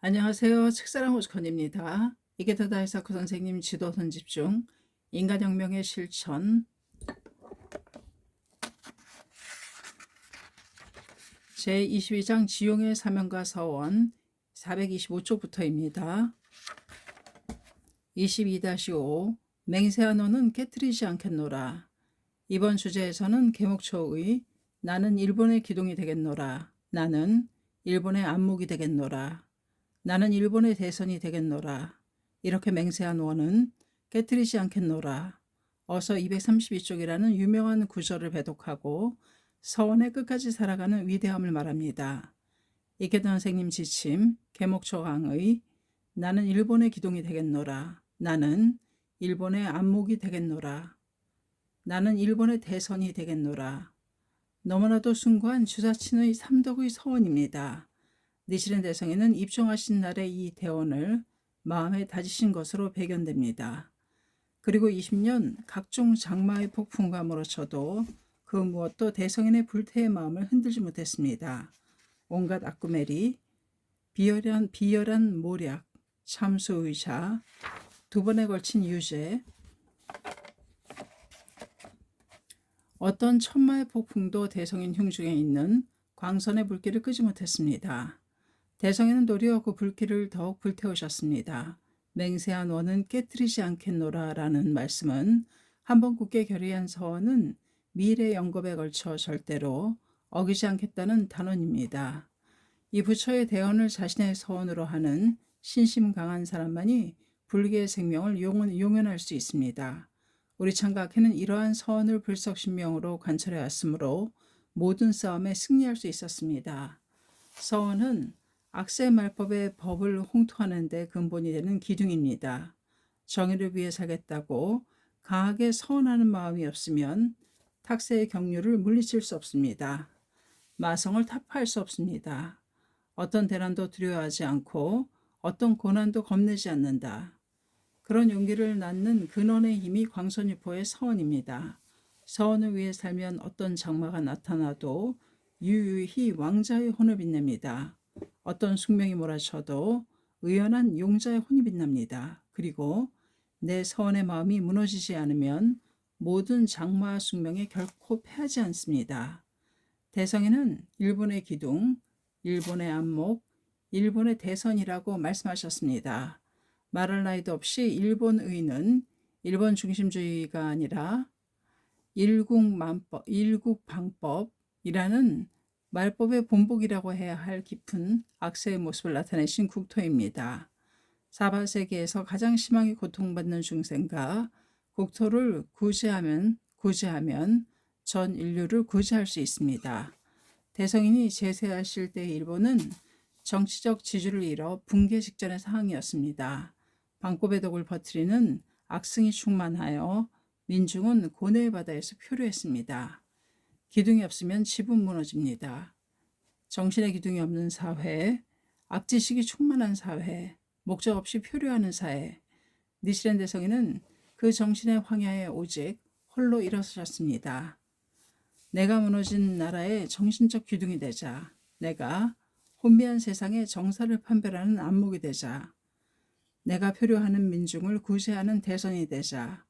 안녕하세요. 책사랑 오죽헌입니다. 이게더 다이사코 선생님 지도 선집 중 인간혁명의 실천 제22장 지용의 사명과 서원 425쪽부터입니다. 22-5 맹세한 너는 깨트리지 않겠노라. 이번 주제에서는 계목초의 나는 일본의 기둥이 되겠노라. 나는 일본의 안목이 되겠노라. 나는 일본의 대선이 되겠노라. 이렇게 맹세한 원은 깨트리지 않겠노라. 어서 232쪽이라는 유명한 구절을 배독하고 서원의 끝까지 살아가는 위대함을 말합니다. 이케다 선생님 지침 계목초강의 나는 일본의 기둥이 되겠노라. 나는 일본의 안목이 되겠노라. 나는 일본의 대선이 되겠노라. 너무나도 숭고한 주사친의 삼덕의 서원입니다. 니시렌 대성에는 입종하신 날의 이 대원을 마음에 다지신 것으로 배견됩니다. 그리고 20년 각종 장마의 폭풍과 몰아쳐도 그 무엇도 대성인의 불태의 마음을 흔들지 못했습니다. 온갖 악구메리, 비열한 모략, 참수의자, 두 번에 걸친 유죄, 어떤 천마의 폭풍도 대성인 흉중에 있는 광선의 불길을 끄지 못했습니다. 대성에는 도리어 그 불길을 더욱 불태우셨습니다. 맹세한 원은 깨뜨리지 않겠노라 라는 말씀은 한번 굳게 결의한 서원은 미래 영겁에 걸쳐 절대로 어기지 않겠다는 단언입니다. 이 부처의 대언을 자신의 서원으로 하는 신심 강한 사람만이 불교의 생명을 용연할 수 있습니다. 우리 창각회는 이러한 서원을 불석신명으로 관철해 왔으므로 모든 싸움에 승리할 수 있었습니다. 서원은 악세 말법의 법을 홍토하는 데 근본이 되는 기둥입니다. 정의를 위해 살겠다고 강하게 서원하는 마음이 없으면 탁세의 경륜을 물리칠 수 없습니다. 마성을 타파할 수 없습니다. 어떤 대난도 두려워하지 않고 어떤 고난도 겁내지 않는다. 그런 용기를 낳는 근원의 힘이 광선유포의 서원입니다. 서원을 위해 살면 어떤 장마가 나타나도 유유히 왕자의 혼을 빛냅니다. 어떤 숙명이 몰아쳐도 의연한 용자의 혼이 빛납니다. 그리고 내 서원의 마음이 무너지지 않으면 모든 장마와 숙명에 결코 패하지 않습니다. 대성에는 일본의 기둥, 일본의 안목, 일본의 대선이라고 말씀하셨습니다. 말할 나위도 없이 일본의는 일본 중심주의가 아니라 일국방법이라는 말법의 본복이라고 해야 할 깊은 악세의 모습을 나타내신 국토입니다. 사바세계에서 가장 심하게 고통받는 중생과 국토를 구제하면 전 인류를 구제할 수 있습니다. 대성인이 제세하실 때의 일본은 정치적 지주를 잃어 붕괴 직전의 상황이었습니다. 방법의 독을 퍼뜨리는 악승이 충만하여 민중은 고뇌의 바다에서 표류했습니다. 기둥이 없으면 집은 무너집니다. 정신의 기둥이 없는 사회, 악지식이 충만한 사회, 목적 없이 표류하는 사회, 니시렌 대성에는 그 정신의 황야에 오직 홀로 일어서셨습니다. 내가 무너진 나라의 정신적 기둥이 되자, 내가 혼미한 세상의 정사를 판별하는 안목이 되자, 내가 표류하는 민중을 구제하는 대선이 되자,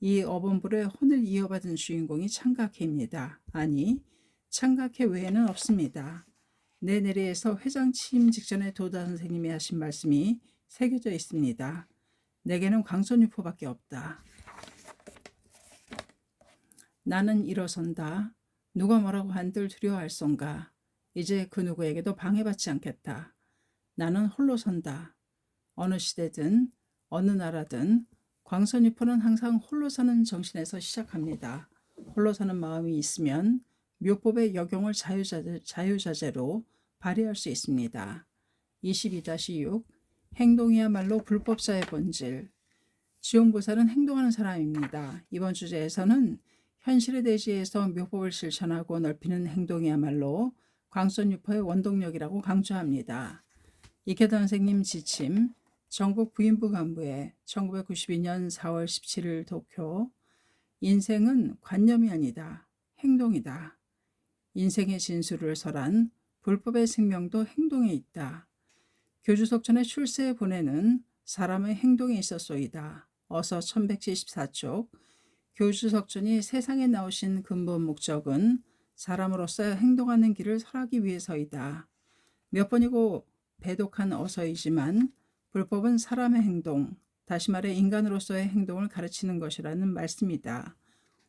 이 어범불의 혼을 이어받은 주인공이 창각회입니다. 아니, 창각회 외에는 없습니다. 내 내리에서 회장 취임 직전에 도다 선생님이 하신 말씀이 새겨져 있습니다. 내게는 광선유포밖에 없다. 나는 일어선다. 누가 뭐라고 한들 두려워할손가. 이제 그 누구에게도 방해받지 않겠다. 나는 홀로 선다. 어느 시대든 어느 나라든 광선유포는 항상 홀로 사는 정신에서 시작합니다. 홀로 사는 마음이 있으면 묘법의 역용을 자유자재로 발휘할 수 있습니다. 22-6 행동이야말로 불법자의 본질. 지용보살은 행동하는 사람입니다. 이번 주제에서는 현실의 대지에서 묘법을 실천하고 넓히는 행동이야말로 광선유포의 원동력이라고 강조합니다. 이케다 선생님 지침 전국 부인부 간부에 1992년 4월 17일 도쿄. 인생은 관념이 아니다. 행동이다. 인생의 진수를 설한 불법의 생명도 행동에 있다. 교주석전의 출세에 보내는 사람의 행동에 있었소이다. 어서 1174쪽. 교주석전이 세상에 나오신 근본 목적은 사람으로서 행동하는 길을 설하기 위해서이다. 몇 번이고 배독한 어서이지만 불법은 사람의 행동, 다시 말해 인간으로서의 행동을 가르치는 것이라는 말씀이다.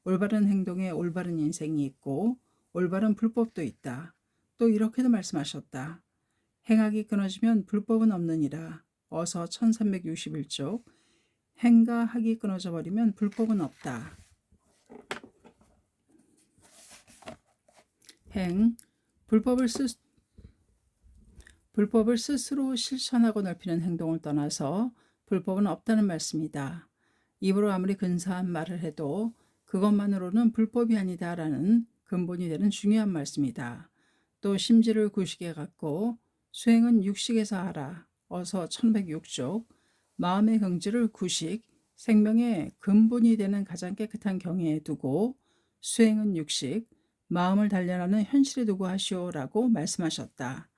올바른 행동에 올바른 인생이 있고 올바른 불법도 있다. 또 이렇게도 말씀하셨다. 행악이 끊어지면 불법은 없느니라. 어서 1361쪽. 행과 학이 끊어져 버리면 불법은 없다. 행, 불법을 스스로 실천하고 넓히는 행동을 떠나서 불법은 없다는 말씀이다. 입으로 아무리 근사한 말을 해도 그것만으로는 불법이 아니다라는 근본이 되는 중요한 말씀이다. 또 심지를 구식에 갖고 수행은 육식에서 하라. 어서 1106쪽. 마음의 경지를 구식, 생명의 근본이 되는 가장 깨끗한 경애에 두고 수행은 육식, 마음을 단련하는 현실에 두고 하시오라고 말씀하셨다.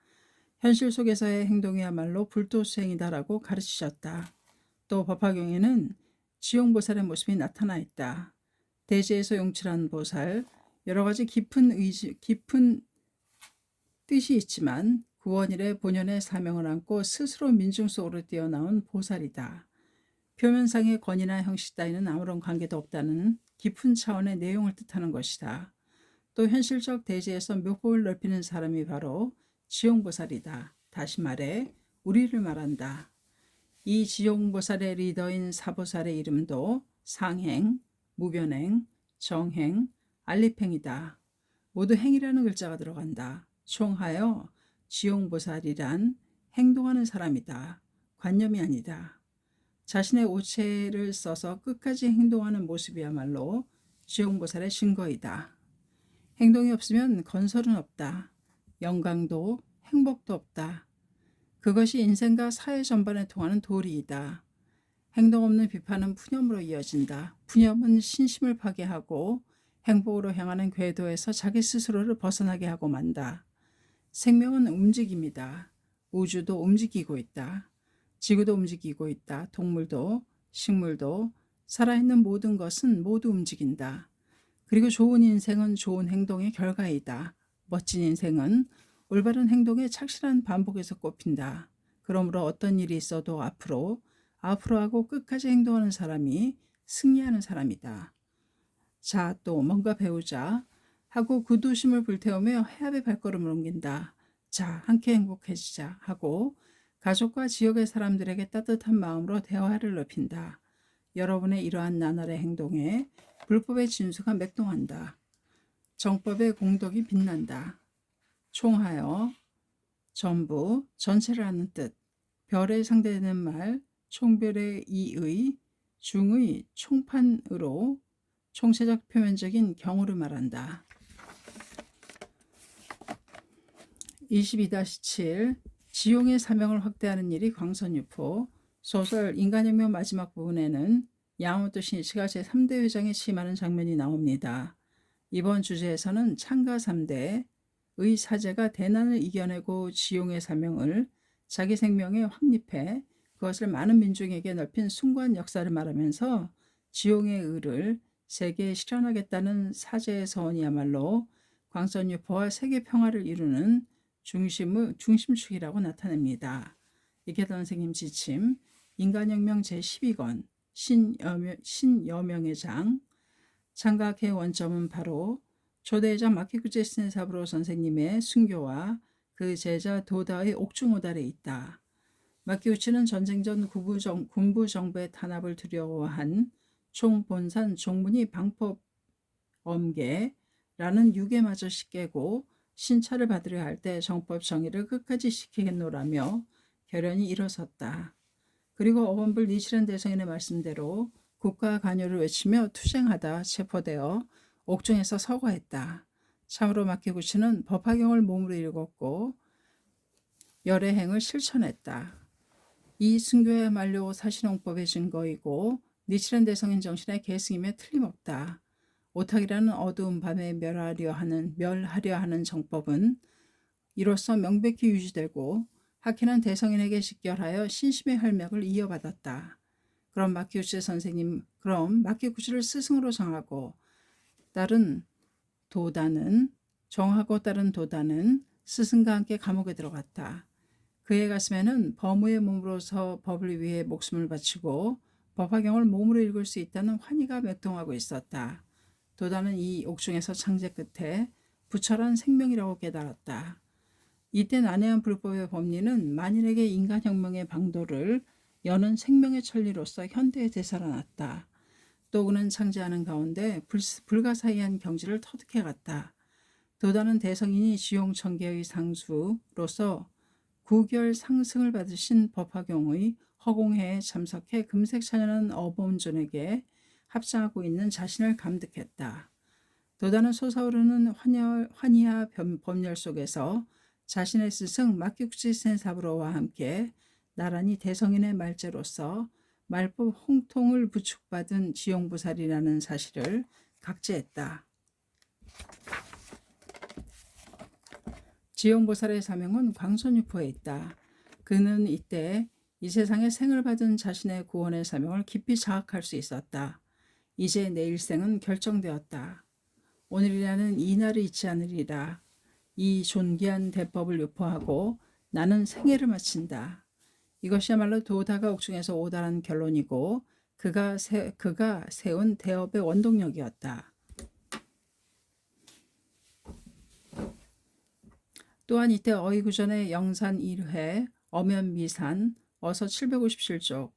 현실 속에서의 행동이야말로 불도수행이다라고 가르치셨다. 또 법화경에는 지용보살의 모습이 나타나 있다. 대지에서 용출한 보살, 여러 가지 깊은 뜻이 있지만 구원일의 본연의 사명을 안고 스스로 민중 속으로 뛰어나온 보살이다. 표면상의 권위나 형식 따위는 아무런 관계도 없다는 깊은 차원의 내용을 뜻하는 것이다. 또 현실적 대지에서 묘법을 넓히는 사람이 바로 지용보살이다. 다시 말해 우리를 말한다. 이 지용보살의 리더인 사보살의 이름도 상행, 무변행, 정행, 알립행이다. 모두 행이라는 글자가 들어간다. 총하여 지용보살이란 행동하는 사람이다. 관념이 아니다. 자신의 오체를 써서 끝까지 행동하는 모습이야말로 지용보살의 증거이다. 행동이 없으면 건설은 없다. 영광도 행복도 없다. 그것이 인생과 사회 전반에 통하는 도리이다. 행동 없는 비판은 푸념으로 이어진다. 푸념은 신심을 파괴하고 행복으로 향하는 궤도에서 자기 스스로를 벗어나게 하고 만다. 생명은 움직임이다. 우주도 움직이고 있다. 지구도 움직이고 있다. 동물도, 식물도, 살아있는 모든 것은 모두 움직인다. 그리고 좋은 인생은 좋은 행동의 결과이다. 멋진 인생은 올바른 행동의 착실한 반복에서 꼽힌다. 그러므로 어떤 일이 있어도 앞으로 하고 끝까지 행동하는 사람이 승리하는 사람이다. 자, 또 뭔가 배우자 하고 구도심을 불태우며 해압의 발걸음을 옮긴다. 자, 함께 행복해지자 하고 가족과 지역의 사람들에게 따뜻한 마음으로 대화를 넓힌다. 여러분의 이러한 나날의 행동에 불법의 진수가 맥동한다. 정법의 공덕이 빛난다. 총하여 전부 전체를 하는 뜻. 별에 상대되는 말 총별의 이의 중의 총판으로 총체적 표면적인 경우를 말한다. 22-7 지용의 사명을 확대하는 일이 광선유포. 소설 인간혁명 마지막 부분에는 야마모토 신이치가 제3대 회장에 취임하는 장면이 나옵니다. 이번 주제에서는 창가 3대의 사제가 대난을 이겨내고 지용의 사명을 자기 생명에 확립해 그것을 많은 민중에게 넓힌 숭고한 역사를 말하면서 지용의 의를 세계에 실현하겠다는 사제의 서원이야말로 광선유포와 세계 평화를 이루는 중심축이라고 나타냅니다. 이케다 선생님 지침 인간혁명 제12권 신여명의 장. 창각의 원점은 바로 초대회장 마키구치 스네사부로 선생님의 순교와 그 제자 도다의 옥중오달에 있다. 마키구치는 전쟁 전 군부 정부의 탄압을 두려워한 총본산 종문이 방법 엄계라는 유괴마저 깨고 신차를 받으려 할 때 정법 정의를 끝까지 지키겠노라며 결연히 일어섰다. 그리고 어원불 니치란 대성인의 말씀대로 국가 관여를 외치며 투쟁하다 체포되어 옥중에서 서거했다. 참으로 마키구치는 법화경을 몸으로 읽었고 열애행을 실천했다. 이 순교야말로 사실홍법의 증거이고 니치란 대성인 정신의 계승임에 틀림없다. 오탁이라는 어두운 밤에 멸하려 하는 정법은 이로써 명백히 유지되고 하키는 대성인에게 직결하여 신심의 혈맥을 이어받았다. 그럼 마키구치를 스승으로 정하고 따른 도다는 스승과 함께 감옥에 들어갔다. 그의 가슴에는 범우의 몸으로서 법을 위해 목숨을 바치고 법화경을 몸으로 읽을 수 있다는 환희가 맥동하고 있었다. 도다는 이 옥중에서 창제 끝에 부처란 생명이라고 깨달았다. 이때 난해한 불법의 법리는 만인에게 인간혁명의 방도를 여는 생명의 천리로서 현대에 되살아났다. 또 그는 창제하는 가운데 불가사의한 경지를 터득해갔다. 도다는 대성인이 지용천계의 상수로서 9결 상승을 받으신 법화경의 허공회에 참석해 금색 찬연한 어범존에게 합장하고 있는 자신을 감득했다. 도다는 솟아오르는 환희와 법열 속에서 자신의 스승 마키구치 센사부로와 함께 나란히 대성인의 말제로서 말법 홍통을 부축받은 지용보살이라는 사실을 각제했다. 지용보살의 사명은 광선유포에 있다. 그는 이때 이 세상에 생을 받은 자신의 구원의 사명을 깊이 자각할 수 있었다. 이제 내 일생은 결정되었다. 오늘이라는 이 날을 잊지 않으리라. 이 존귀한 대법을 유포하고 나는 생애를 마친다. 이것이야말로 도다가 옥중에서 오달한 결론이고 그가 세운 대업의 원동력이었다. 또한 이때 어이구전의 영산 1회, 엄연 미산, 어서 757쪽,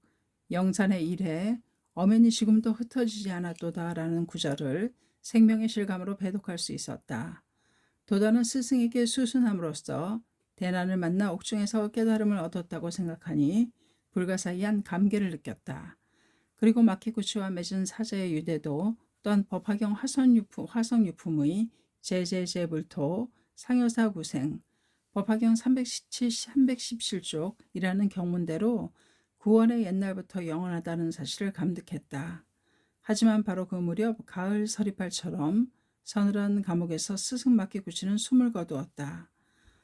영산의 1회, 엄연이 지금도 흩어지지 않았도다 라는 구절을 생명의 실감으로 배독할 수 있었다. 도다는 스승에게 수순함으로써 대난을 만나 옥중에서 깨달음을 얻었다고 생각하니 불가사의한 감개를 느꼈다. 그리고 마키구치와 맺은 사자의 유대도 또한 법화경 화성유품의 제제제불토 상여사 구생 법화경 317쪽이라는 경문대로 구원의 옛날부터 영원하다는 사실을 감득했다. 하지만 바로 그 무렵 가을 서리팔처럼 서늘한 감옥에서 스승 마키구치는 숨을 거두었다.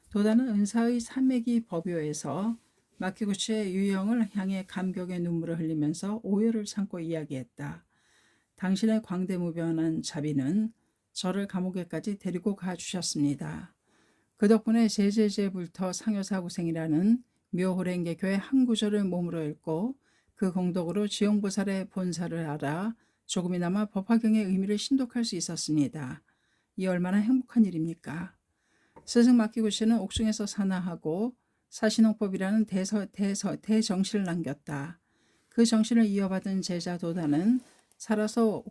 도다는 은사의 산매기 법요에서 마키구치의 유형을 향해 감격의 눈물을 흘리면서 오열을 참고 이야기했다. 당신의 광대무변한 자비는 저를 감옥에까지 데리고 가주셨습니다. 그 덕분에 제제제불터 상여사구생이라는 묘호랭개교의 한 구절을 몸으로 읽고 그 공덕으로 지용보살의 본사를 알아 조금이나마 법화경의 의미를 신독할 수 있었습니다. 이 얼마나 행복한 일입니까? 스승 마키구치는 옥중에서 산하하고 사신홍법이라는 대정신을 남겼다. 그 정신을 이어받은 제자 도다는 살아서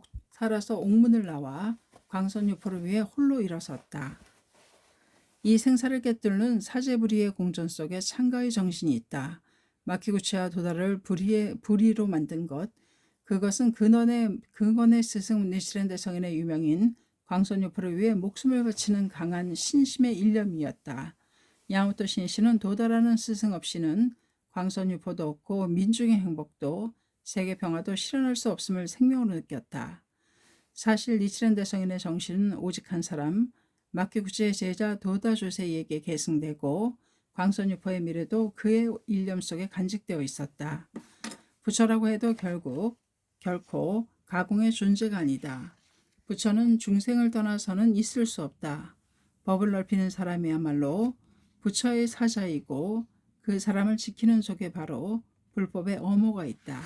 옥문을 나와 광선유포를 위해 홀로 일어섰다. 이 생사를 꿰뚫는 사제부리의 공전 속에 창가의 정신이 있다. 마키구치와 도다를 부리로 만든 것, 그것은 근원의 스승 니치렌 대성인의 유명인 광선유포를 위해 목숨을 바치는 강한 신심의 일념이었다. 야마토 신시는 도다라는 스승 없이는 광선유포도 없고 민중의 행복도 세계 평화도 실현할 수 없음을 생명으로 느꼈다. 사실 니치렌 대성인의 정신은 오직 한 사람, 마키구치의 제자 도다 조세이에게 계승되고 광선유포의 미래도 그의 일념 속에 간직되어 있었다. 부처라고 해도 결코 가공의 존재가 아니다. 부처는 중생을 떠나서는 있을 수 없다. 법을 넓히는 사람이야말로 부처의 사자이고 그 사람을 지키는 속에 바로 불법의 엄호가 있다.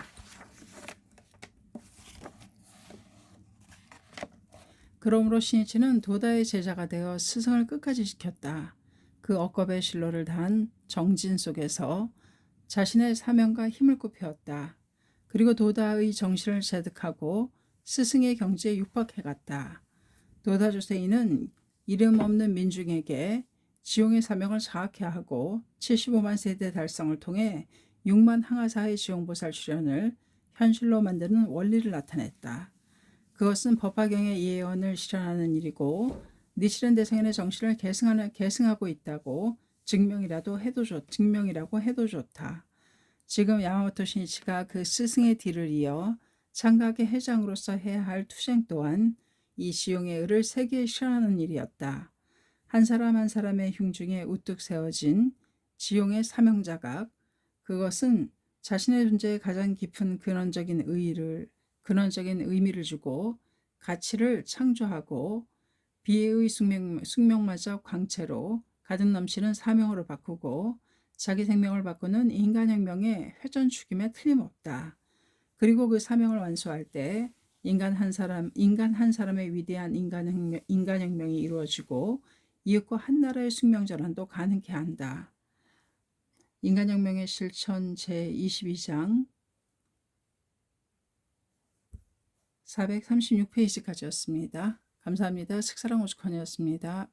그러므로 신이치는 도다의 제자가 되어 스승을 끝까지 지켰다. 그 억겁의 실로를 단 정진 속에서 자신의 사명과 힘을 굽혔다. 그리고 도다의 정신을 체득하고 스승의 경지에 육박해갔다. 도다 조세이는 이름 없는 민중에게 지용의 사명을 자학해 하고 75만 세대 달성을 통해 6만 항아사의 지용보살 출현을 현실로 만드는 원리를 나타냈다. 그것은 법화경의 예언을 실현하는 일이고 니치렌 대성인의 정신을 계승하고 있다고 증명이라고 해도 좋다. 지금 야마모토 신이치가 그 스승의 뒤를 이어 창각의 회장으로서 해야 할 투쟁 또한 이 지용의 의를 세계에 실현하는 일이었다. 한 사람 한 사람의 흉중에 우뚝 세워진 지용의 사명자각. 그것은 자신의 존재에 가장 깊은 근원적인 의미를 주고 가치를 창조하고 비애의 숙명마저 광채로 가득 넘치는 사명으로 바꾸고 자기 생명을 바꾸는 인간혁명의 회전축임에 틀림없다. 그리고 그 사명을 완수할 때 인간 한 사람의 위대한 인간혁명이 이루어지고 이웃과 한 나라의 숙명전환도 가능케 한다. 인간혁명의 실천 제22장 436페이지까지였습니다. 감사합니다. 식사랑 오죽헌이었습니다.